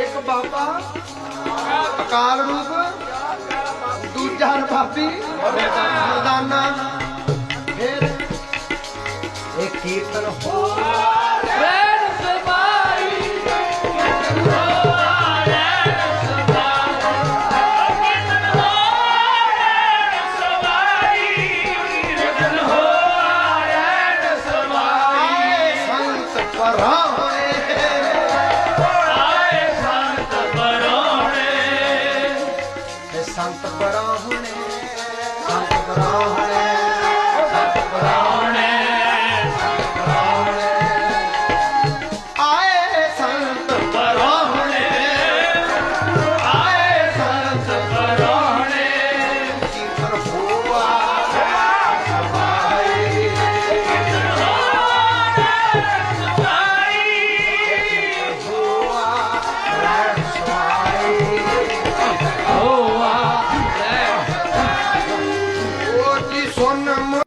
ਇੱਕ ਬਾਬਾ ਅਕਾਲ ਰੂਪ, ਦੂਜਾ ਰਬਾਬੀ ਮਰਦਾਨਾ, ਫਿਰ ਇੱਕ ਕੀਰਤਨ ਹੋ संत पराहुणे, संत पराहुणे, संत पराहुणे, संत पराहुणे, आए संत पराहुणे, आए संत पराहुणे, कीर्तन हुआ सभाई, कीर्तन हुआ सभाई, हुआ सुन